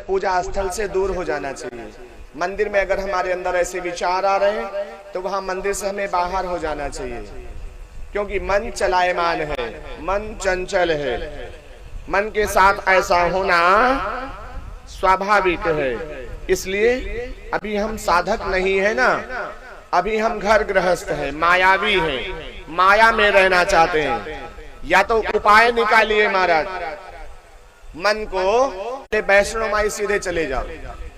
पूजा स्थल से दूर हो जाना चाहिए। मंदिर में अगर हमारे अंदर ऐसे विचार आ रहे हैं तो वहां मंदिर से हमें बाहर हो जाना चाहिए, क्योंकि मन चलायमान है, मन चंचल है। मन के साथ ऐसा होना स्वाभाविक है। इसलिए अभी हम साधक नहीं है ना, अभी हम घर गृहस्थ हैं, मायावी हैं, माया में रहना चाहते हैं। या तो उपाय निकालिए महाराज, मन को वैष्णो माई सीधे चले जाओ,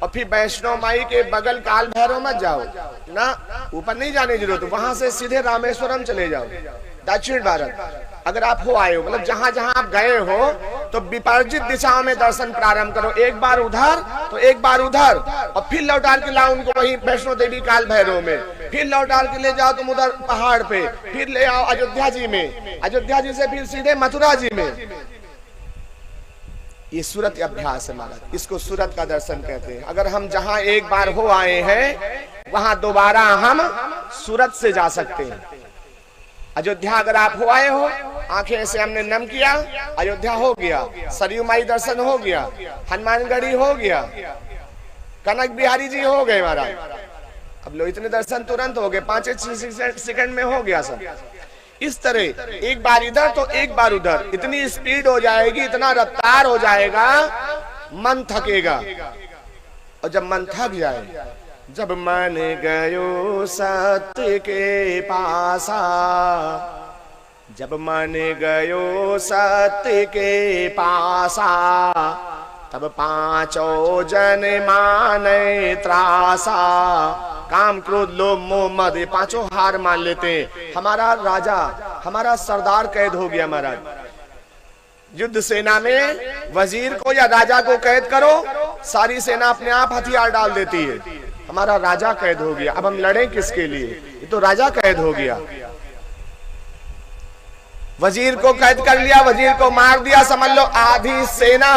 और फिर वैष्णो माई के बगल काल भैरव मत जाओ ना, ऊपर नहीं जाने की जरूरत, वहां से सीधे रामेश्वरम चले जाओ, दक्षिण भारत। अगर आप हो आए हो, मतलब जहां जहां आप गए हो, तो विपरीत दिशाओं में दर्शन प्रारंभ करो। एक बार उधर तो एक बार उधर, और फिर लौटा के लाओ उनको वहीं वैष्णो देवी काल भैरव में। फिर लौटा के ले जाओ तुम उधर पहाड़ पे, फिर ले आओ अयोध्या जी में, अयोध्या जी से फिर सीधे मथुरा जी में। ये सूरत अभ्यास है महाराज, इसको सूरत का दर्शन कहते हैं। अगर हम जहां एक बार हो आए हैं वहां दोबारा हम सूरत से जा सकते हैं। अयोध्या अगर आप हो आए हो, आंखें ऐसे हमने नम किया, अयोध्या हो गया, सरयू माई दर्शन हो गया, हनुमानगढ़ी हो गया, कनक बिहारी जी हो गए महाराज। अब लो इतने दर्शन तुरंत हो गए, 5 सेकंड में हो गया सब। इस तरह एक बार इधर तो एक बार उधर, इतनी स्पीड हो जाएगी, इतना रफ्तार हो जाएगा, मन थकेगा। और जब मन थक जाए, जब मन गयो सत्य के पासा, जब मन गयो सत्य के पासा, तब पांचों जन माने त्रासा। काम क्रोध लोभ मोह मद, ये पांचों हार मान लेते हैं। हमारा राजा, हमारा सरदार कैद हो गया महाराज। युद्ध सेना में वजीर को या राजा को कैद करो, सारी सेना अपने आप हथियार डाल देती है। हमारा राजा कैद हो गया, अब हम लड़े किसके लिए? ये तो राजा कैद हो गया। वजीर को कैद कर लिया, वजीर को मार दिया, समझ लो आधी सेना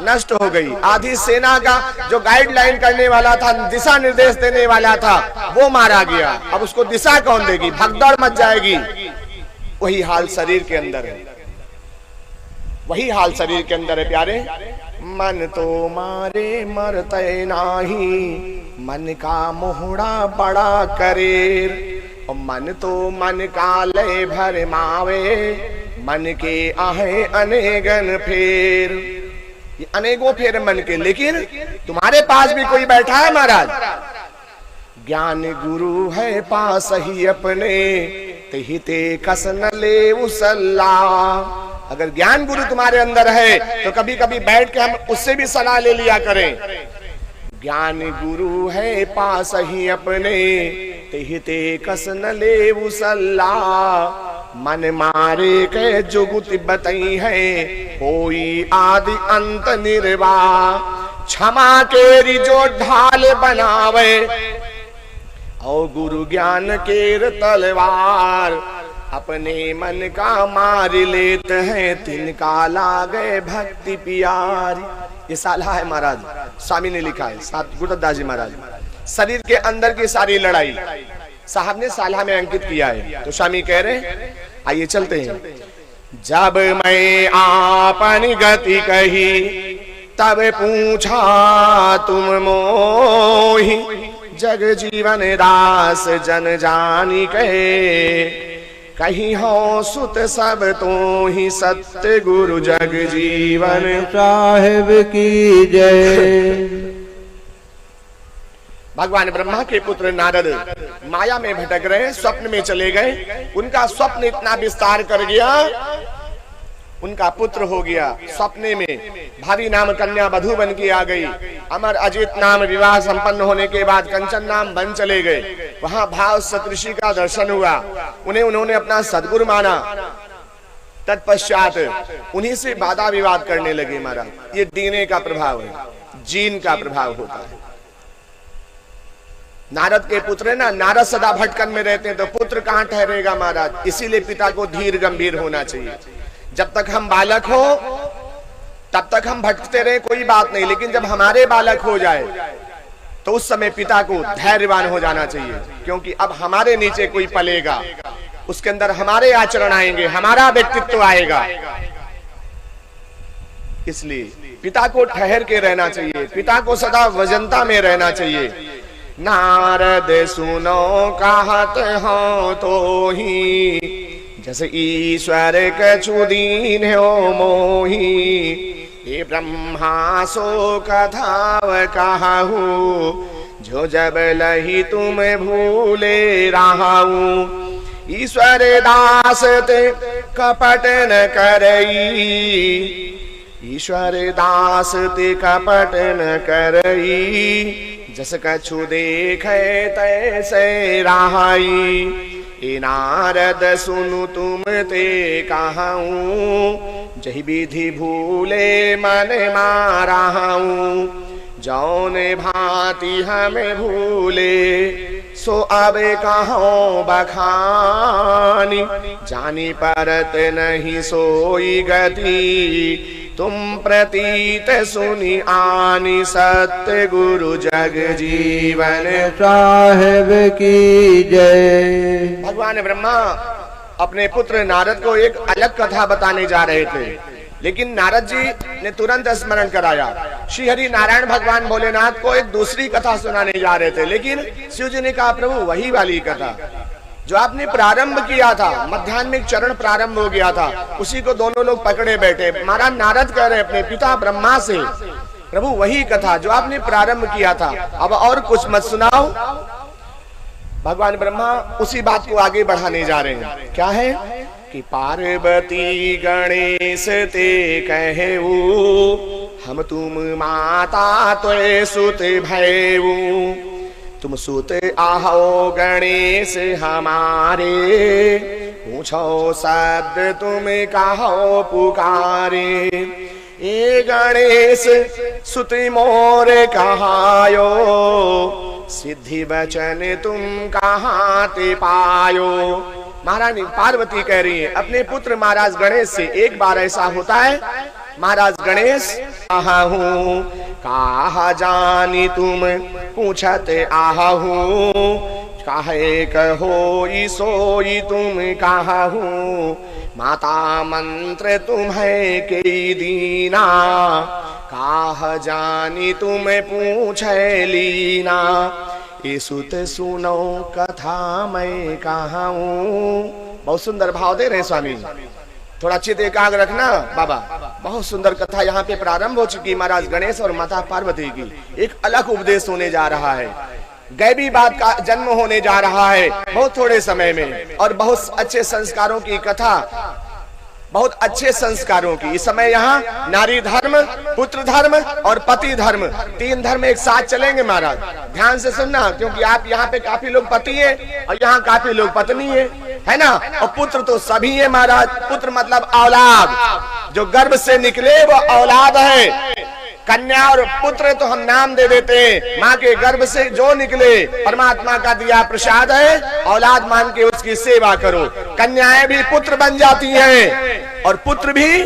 नष्ट हो गई। आधी सेना का जो गाइडलाइन करने वाला था, दिशा निर्देश देने वाला था, वो मारा गया। अब उसको दिशा कौन देगी? भगदड़ मच जाएगी। वही हाल शरीर के अंदर है, वही हाल शरीर के अंदर है प्यारे। मन तो मारे मरते नाही, मन का मोहड़ा बड़ा करेर। और मन तो मन का लय भर मावे, मन के आहे अनेगन फेर। ये अनेकों फेर मन के, लेकिन तुम्हारे पास भी कोई बैठा है महाराज। ज्ञान गुरु है पास ही अपने, तेहिते कस न ले उसल्ला। अगर ज्ञान गुरु तुम्हारे अंदर है तो कभी कभी बैठ के हम उससे भी सलाह ले लिया करें। ज्ञान गुरु है पास ही अपने, तेहिते कस न ले उसल्ला। मन मारे के जुगुत बतई है, कोई आदि अंत निर्वाह। क्षमा के जो ढाल बनावे, और गुरु ज्ञान के तलवार। अपने मन का मार लेते हैं, तिनका लागे भक्ति प्यारी। ये साला है महाराज, स्वामी ने लिखा है, गुरुदास जी महाराज। शरीर के अंदर की सारी लड़ाई साहब ने साला में अंकित किया है। तो स्वामी कह रहे, आइए चलते हैं। जब मैं आपन गति कही, तब पूछा तुम मोहि। जग जीवन दास जन जानी कहे, कहीं हो सुत सब तो ही सत्य गुरु जग जीवन साहिब की जय। भगवान ब्रह्मा के पुत्र नारद माया में भटक रहे, स्वप्न में चले गए। उनका स्वप्न इतना विस्तार कर गया, उनका पुत्र हो गया। स्वप्ने में भावी नाम कन्या वधू बन के आ गई। अमर अजित नाम विवाह संपन्न होने के बाद कंचन नाम बन चले गए। वहां भाव सतऋषि का दर्शन हुआ, उन्होंने अपना सदगुरु माना। तत्पश्चात उन्हीं से वादा विवाद करने लगे महाराज। ये डीएनए का प्रभाव है, जीन का प्रभाव होता है। नारद के पुत्र है ना, नारद सदा भटकन में रहते हैं, तो पुत्र कहाँ ठहरेगा महाराज। इसीलिए पिता को धीर गंभीर होना चाहिए। जब तक हम बालक हो तब तक हम भटकते रहे, कोई बात नहीं, लेकिन जब हमारे बालक हो जाए तो उस समय पिता को धैर्यवान हो जाना चाहिए, क्योंकि अब हमारे नीचे कोई पलेगा, उसके अंदर हमारे आचरण आएंगे, हमारा व्यक्तित्व आएगा। इसलिए पिता को ठहर के रहना चाहिए, पिता को सदा वजनता में रहना चाहिए। नारद सुनो कहत हो तो ही, जैसे ईश्वर कछु दीन हो मोही। ये ब्रह्मा सो कथाव कहू, जो जब लही तुम भूले राहू। ईश्वर दास ते कपट न करई, ईश्वर दास ते कपट न करई। जस कछु देखे तैसे राहई। ए नारद सुनु तुम ते कहूँ, जही विधि भूले मन माराहूँ। जौन भांति हमें भूले, सो अब कहो बखानी। जानी परत नहीं सोई गति, तुम प्रतीत सुनी आनी। सत्य गुरु जग जीवन साहेब की जय। भगवान ब्रह्मा अपने पुत्र नारद को एक अलग कथा बताने जा रहे थे, लेकिन नारद जी ने तुरंत स्मरण कराया। श्री हरि नारायण भगवान भोलेनाथ को एक दूसरी कथा सुनाने जा रहे थे, लेकिन शिव जी ने कहा प्रभु वही वाली कथा जो आपने प्रारंभ किया था, मध्यान्ह चरण प्रारंभ हो गया था, उसी को दोनों लोग पकड़े बैठे। महाराज नारद कह रहे अपने पिता ब्रह्मा से, प्रभु वही कथा जो आपने प्रारंभ किया था, अब और कुछ मत सुनाओ। भगवान ब्रह्मा उसी बात को आगे बढ़ाने जा रहे हैं। क्या है कि पार्वती गणेश ते कहेऊ, हम तुम माता तोय सुत भयऊ। तुम सुत आहो गणेश हमारे, पूछो शब्द तुम कहो पुकारे। ए गणेश सुत मोर कहायो, सिद्धि वचन तुम कहाँ ते पायो। महारानी पार्वती कह रही है अपने पुत्र महाराज गणेश से, एक बार ऐसा होता है महाराज गणेश आहू, कहा जानी तुम पूछत आहू। काहे कहो सोई तुम कहू, माता मंत्र तुम्हें के दीना। काह जानी तुम पूछे लीना, ये सुत सुनो कथा मैं कहूँ। बहुत सुंदर भाव दे रहे स्वामी, थोड़ा चित्त एकाग्र रखना बाबा। बहुत सुंदर कथा यहाँ पे प्रारंभ हो चुकी महाराज गणेश और माता पार्वती की। एक अलग उपदेश होने जा रहा है, गैबी बात का जन्म होने जा रहा है बहुत थोड़े समय में, और बहुत अच्छे संस्कारों की कथा, बहुत अच्छे संस्कारों की। इस समय यहाँ नारी धर्म, पुत्र धर्म और पति धर्म, तीन धर्म एक साथ चलेंगे महाराज। ध्यान से सुनना, क्योंकि आप यहाँ पे काफी लोग पति हैं और यहाँ काफी लोग पत्नी है ना। और पुत्र तो सभी है महाराज। पुत्र मतलब औलाद, जो गर्भ से निकले वो औलाद है। कन्या और पुत्र तो हम नाम दे देते हैं, माँ के गर्भ से जो निकले परमात्मा का दिया प्रसाद है, औलाद मान के उसकी सेवा करो। कन्याएं भी पुत्र बन जाती हैं और पुत्र भी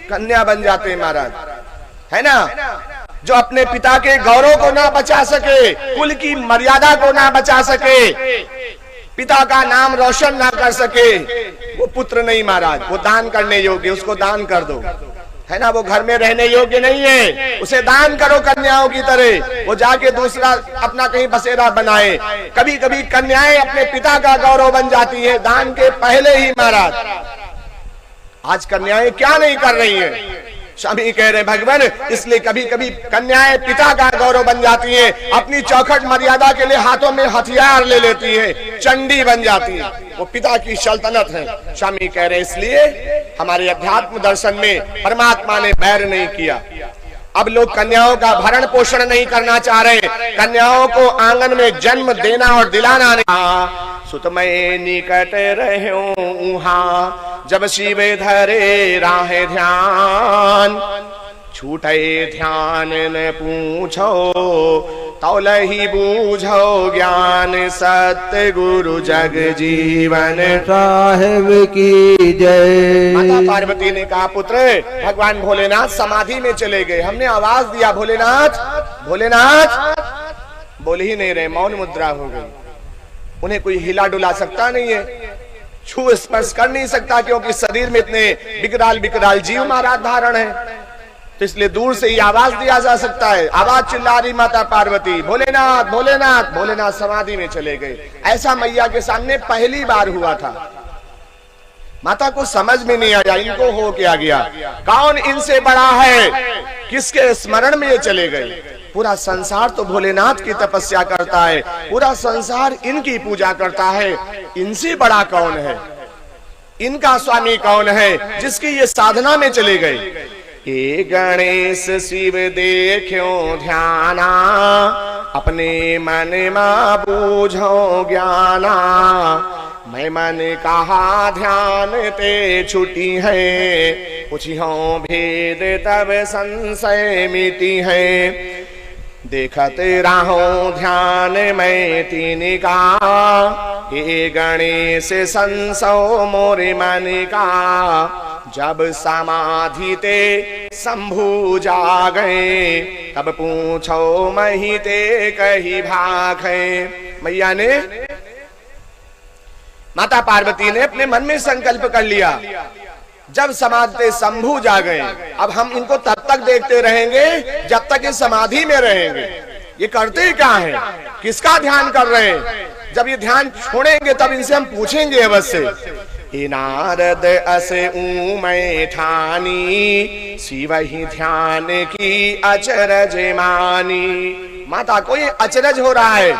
कन्या बन जाते हैं महाराज, है ना। जो अपने पिता के गौरव को ना बचा सके, कुल की मर्यादा को ना बचा सके, पिता का नाम रोशन ना कर सके, वो पुत्र नहीं महाराज। वो दान करने योग्य, उसको दान कर दो, है ना। वो घर में रहने योग्य नहीं है, उसे दान करो कन्याओं की तरह। वो जाके दूसरा अपना कहीं बसेरा बनाए। कभी कभी कन्याएं अपने पिता का गौरव बन जाती है दान के पहले ही महाराज। आज कन्याएं क्या नहीं कर रही हैं, स्वामी कह रहे भगवान। इसलिए कभी कभी कन्याएं पिता का गौरव बन जाती हैं, अपनी चौखट मर्यादा के लिए हाथों में हथियार ले लेती है, चंडी बन जाती है। वो पिता की सल्तनत है, स्वामी कह रहे। इसलिए हमारे अध्यात्म दर्शन में परमात्मा ने बैर नहीं किया। अब लोग कन्याओं का भरण पोषण नहीं करना चाह रहे, कन्याओं को आंगन में जन्म देना और दिलाना नहीं। सुत मैं निकट रहो उहाँ, जब शिव धरे राहे ध्यान। छूटे ध्यान न पूछो, तौलही बूझो ज्ञान। सत्य गुरु जग जीवन साहेब की जय। माता पार्वती ने कहा पुत्र, भगवान भोलेनाथ समाधि में चले गए। हमने आवाज दिया भोलेनाथ भोलेनाथ, बोल ही नहीं रहे, मौन मुद्रा हो गई। उन्हें कोई हिला डुला सकता नहीं है, छू स्पर्श कर नहीं सकता, क्योंकि शरीर में इतने विकराल विकराल जीव महाराज धारण है। तो इसलिए दूर से ही आवाज दिया जा सकता है। आवाज चिल्ला रही माता पार्वती, भोलेनाथ भोलेनाथ। भोलेनाथ समाधि में चले गए। ऐसा मैया के सामने पहली बार हुआ था। माता को समझ में नहीं आया इनको हो क्या गया, कौन इनसे बड़ा है, किसके स्मरण में ये चले गए। पूरा संसार तो भोलेनाथ की तपस्या करता है, पूरा संसार इनकी पूजा करता है, इनसे बड़ा कौन है, इनका स्वामी कौन है जिसकी ये साधना में चले गए। ये गणेश शिव देखो ध्याना, अपने मन में बूझो ज्ञाना। मैं मन कहा ध्यान ते छुटी है, पूछियो भेद तब संशय मिटी है। देखते रहो ध्यान में तीन का, ये गणेश संसो मोरे मन का। जब समाधि ते शंभु जागे, तब पूछो मही ते कही भागे। मैया ने, माता पार्वती ने अपने मन में संकल्प कर लिया, जब समाधि ते शंभु जागे, अब हम इनको तब तक देखते रहेंगे जब तक ये समाधि में रहेंगे। ये करते क्या है, किसका ध्यान कर रहे हैं। जब ये ध्यान छोड़ेंगे तब इनसे हम पूछेंगे अवश्य। नारद असे ऊमै ठानी, शिव ही ध्यान की अचरज मानी। माता को ये अचरज हो रहा है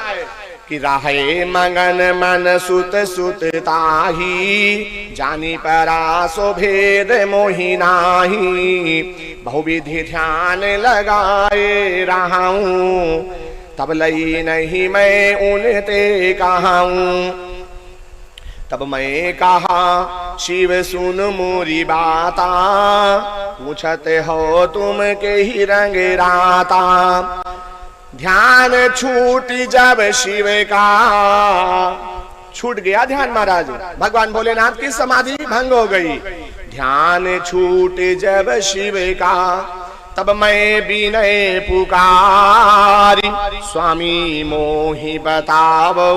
कि राहे मगन मन सुत सुत ताही, जानी परासो भेद मोहि नाही। बहुविधि ध्यान लगाए रहाऊं, तब लई नहीं मैं उनते कहाऊं। तब मैं कहा शिव सुन मोरी बाता, पूछते हो तुम के ही रंग राता। ध्यान छूट जब शिव का, छूट गया ध्यान महाराज, भगवान भोलेनाथ की समाधि भंग हो गई। ध्यान छूट जब शिव का, तब मैं विनय पुकारी। स्वामी मोहि बतावो,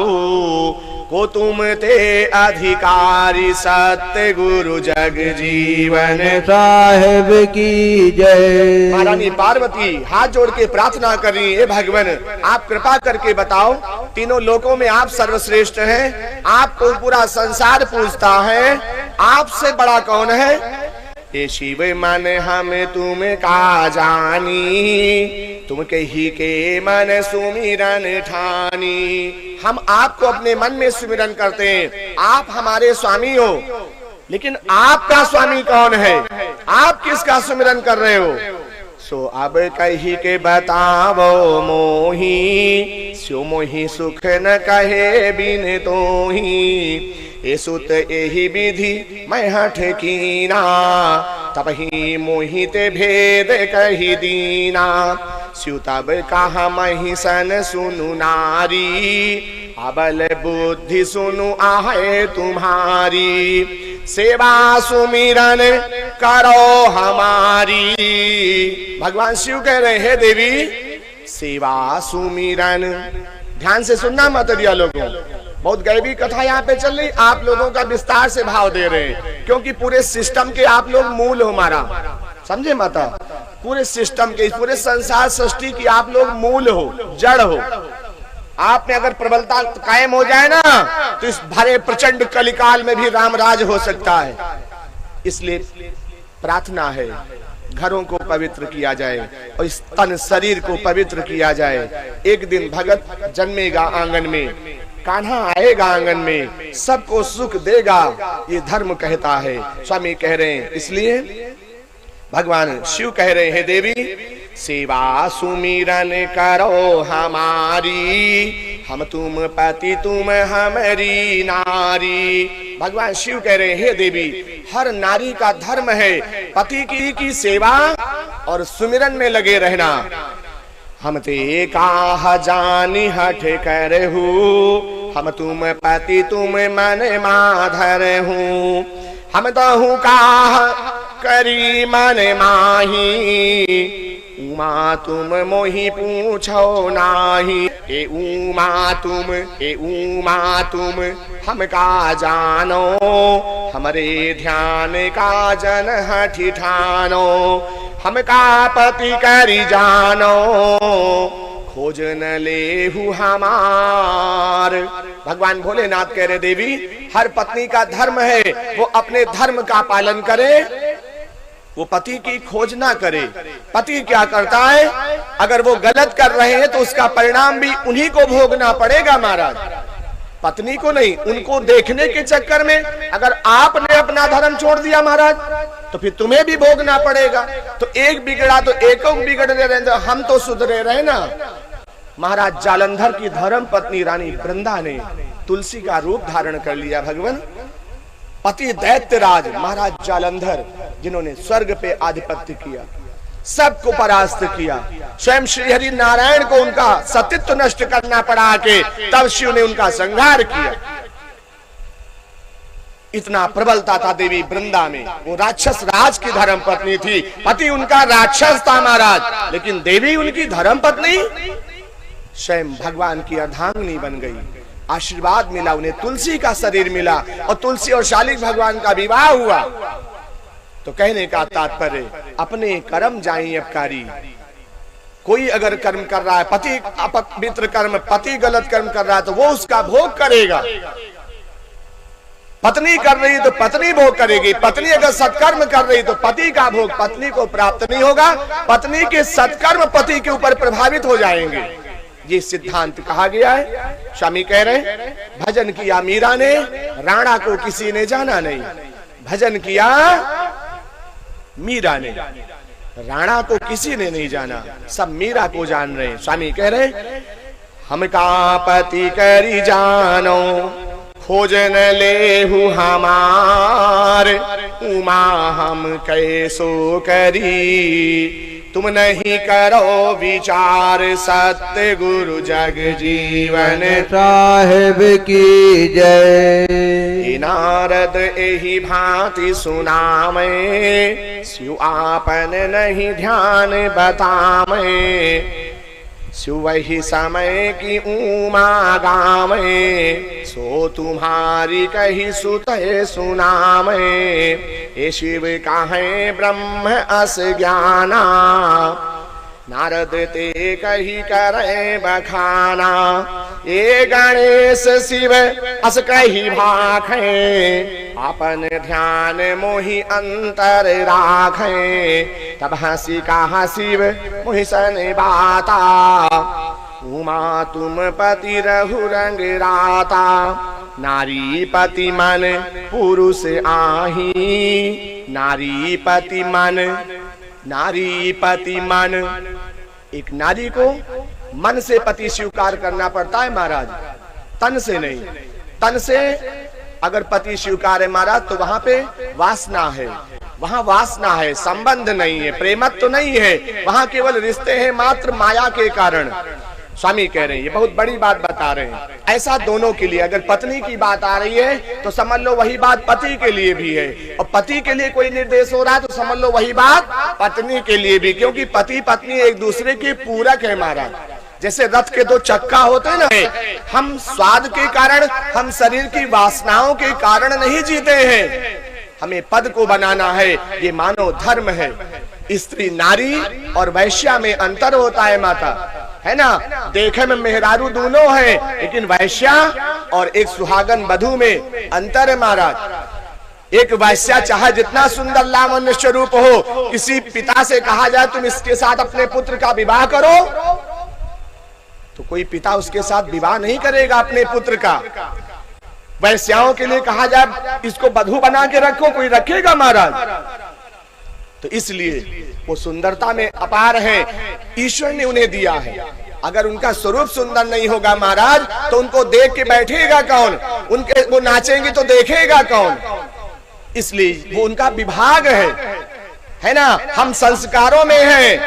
को तुम ते अधिकारी। सत्य गुरु जग जीवन साहेब की जय। महारानी पार्वती हाथ जोड़ के प्रार्थना कर रही है, भगवान आप कृपा करके बताओ, तीनों लोकों में आप सर्वश्रेष्ठ हैं, आपको पूरा संसार पूजता है, आपसे बड़ा कौन है। ये शिव मन हम तुम का जानी, तुम कही के मन सुमिरन ठानी। हम आपको अपने मन में सुमिरन करते हैं, आप हमारे स्वामी हो, लेकिन आपका स्वामी कौन है, आप किसका सुमिरन कर रहे हो। सो अब कही के बतावो मोही, सो मोही सुख न कहे बिन तोही। ए सुत एहि विधि मैं हठ कीना, तब ही मोहिते भेद कही दीना। स्यु तब कहा महिसन सुनु नारी, अबल बुद्धि सुनु आहे तुम्हारी। सेवा सुमिरन करो हमारी। भगवान शिव कह रहे हैं देवी सेवा सुमिरन, ध्यान से सुनना मत दिया लोगों, बहुत गैबी कथा यहाँ पे चल रही, आप लोगों का विस्तार से भाव दे रहे हैं, क्योंकि पूरे सिस्टम के आप लोग मूल हो हमारा, समझे माता, पूरे सिस्टम के, पूरे संसार सृष्टि की आप लोग मूल हो, जड़ हो। आप में अगर प्रबलता कायम हो जाए ना, तो इस भरे प्रचंड कलिकाल में भी रामराज हो सकता है। इसलिए प्रार्थना है घरों को पवित्र किया जाए और इस तन शरीर को पवित्र किया जाए। एक दिन भगत जन्मेगा आंगन में, कान्हा आएगा आंगन में, सबको सुख देगा, ये धर्म कहता है, स्वामी कह रहे हैं। इसलिए भगवान शिव कह रहे हैं देवी सेवा सुमिरन करो हमारी, हम तुम पति तुम हमारी नारी। भगवान शिव कह रहे हैं देवी हर नारी का धर्म है पति की सेवा और सुमिरन में लगे रहना। हम ते काह जानी हठ करहु, हम तुम पति तुम मन माधर हूँ। हम दहु काह करी मन माही, उमा तुम मोहि पूछो नाही। ए उमा तुम हम का जानो, हमरे ध्यान का जन हठि ठानो। हम का पति करी जानो खोज न लेहु हमार। भगवान भोलेनाथ कह रहे देवी हर पत्नी का धर्म है वो अपने धर्म का पालन करे, वो पति की खोज ना करे। पति क्या करता है, अगर वो गलत कर रहे हैं तो उसका परिणाम भी उन्हीं को भोगना पड़ेगा महाराज, पत्नी को नहीं। उनको देखने के चक्कर में अगर आपने अपना धर्म छोड़ दिया महाराज तो फिर तुम्हें भी भोगना पड़ेगा। तो एक बिगड़ा तो एक बिगड़ रहे, तो हम तो सुधरे रहे ना। महाराज जालंधर की धर्म पत्नी रानी वृंदा ने तुलसी का रूप धारण कर लिया। भगवान पति दैत्यराज महाराज जालंधर जिन्होंने स्वर्ग पे आधिपत्य किया, सबको परास्त किया, स्वयं श्री हरि नारायण को उनका सतीत्व नष्ट करना पड़ा के तब शिव ने उनका संहार किया। इतना प्रबलता था देवी वृंदा में। वो राक्षस राज की धर्म पत्नी थी, पति उनका राक्षस था महाराज, लेकिन देवी उनकी धर्म पत्नी स्वयं भगवान की अर्धांगिनी बन गई। आशीर्वाद मिला उन्हें, तुलसी का शरीर मिला और तुलसी और शालिक भगवान का विवाह हुआ। तो कहने का तात्पर्य अपने कर्म जाई अपकारी। कोई अगर कर्म कर रहा है, पति अपवित्र कर्म, पति गलत कर्म कर रहा है तो वो उसका भोग करेगा। पत्नी कर रही तो पत्नी भोग करेगी। पत्नी अगर सत्कर्म कर रही तो पति का भोग पत्नी को प्राप्त नहीं होगा, पत्नी के सत्कर्म पति के ऊपर प्रभावित हो जाएंगे। ये सिद्धांत कहा गया है। स्वामी कह रहे भजन किया मीरा ने, राणा को किसी ने जाना नहीं। भजन किया मीरा ने, राणा को किसी ने नहीं जाना, सब मीरा को जान रहे हैं। स्वामी कह रहे हम का पति करी जानो खोज न लेहु हमार। उमा हम कैसो करी तुम नहीं करो विचार। सत्य गुरु जग जीवन साहेब की जय। नारद एही भांति सुनामे शिव आपन नहीं ध्यान बतामे। शिव वही समय की उमा गावे सो तुम्हारी कही सुते सुनामे। हे शिव काहे ब्रह्म अस ज्ञाना नारद ते कही करे बखाना। ये गणेश शिव अस कही भाखे अपन ध्यान मोहि अंतर राखे। तब हंसी कहा शिव मोहि सन बाता उमा तुम पति रहु रंग राता। नारी पति मन पुरुष आही नारी पति मन। नारी पति मन, एक नारी को मन से पति स्वीकार करना पड़ता है महाराज, तन से नहीं। तन से अगर पति स्वीकार है महाराज तो वहां पे वासना है, वहां वासना है, संबंध नहीं है, प्रेमत्व तो नहीं है, वहां केवल रिश्ते हैं मात्र माया के कारण। स्वामी कह रहे हैं ये बहुत बड़ी बात बता रहे हैं। ऐसा दोनों के लिए, अगर पत्नी की बात आ रही है तो समझ लो वही बात पति के लिए भी है, और पति के लिए कोई निर्देश हो रहा है तो समझ लो वही बात पत्नी के लिए भी, क्योंकि पति पत्नी एक दूसरे के पूरक है महाराज। जैसे रथ के दो चक्का होते हैं ना, हम स्वाद के कारण, हम शरीर की वासनाओं के कारण नहीं जीते हैं, हमें पद को बनाना है, ये मानव धर्म है। स्त्री नारी और वैश्या में अंतर होता है माता, है ना। देखे में मेहरारू दोनों है, लेकिन वैश्या और एक सुहागन वधू में अंतर है महाराज। एक वैश्या चाहे जितना सुंदर लावण्य स्वरूप हो, किसी पिता से कहा जाए तुम इसके साथ अपने पुत्र का विवाह करो तो कोई पिता उसके साथ विवाह नहीं करेगा अपने पुत्र का। वैश्याओं के लिए कहा जाए इसको वधू बना के रखो, कोई रखेगा महाराज। तो इसलिए वो सुंदरता में अपार है, ईश्वर ने उन्हें दिया है। अगर उनका स्वरूप सुंदर नहीं होगा महाराज तो उनको देख के बैठेगा कौन, उनके वो नाचेंगे तो देखेगा कौन। इसलिए वो उनका विभाग है ना। हम संस्कारों में हैं।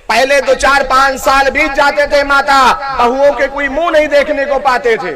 पहले 2 4 5 साल बीत जाते थे माता, बहुओं के कोई मुंह नहीं देखने को पाते थे।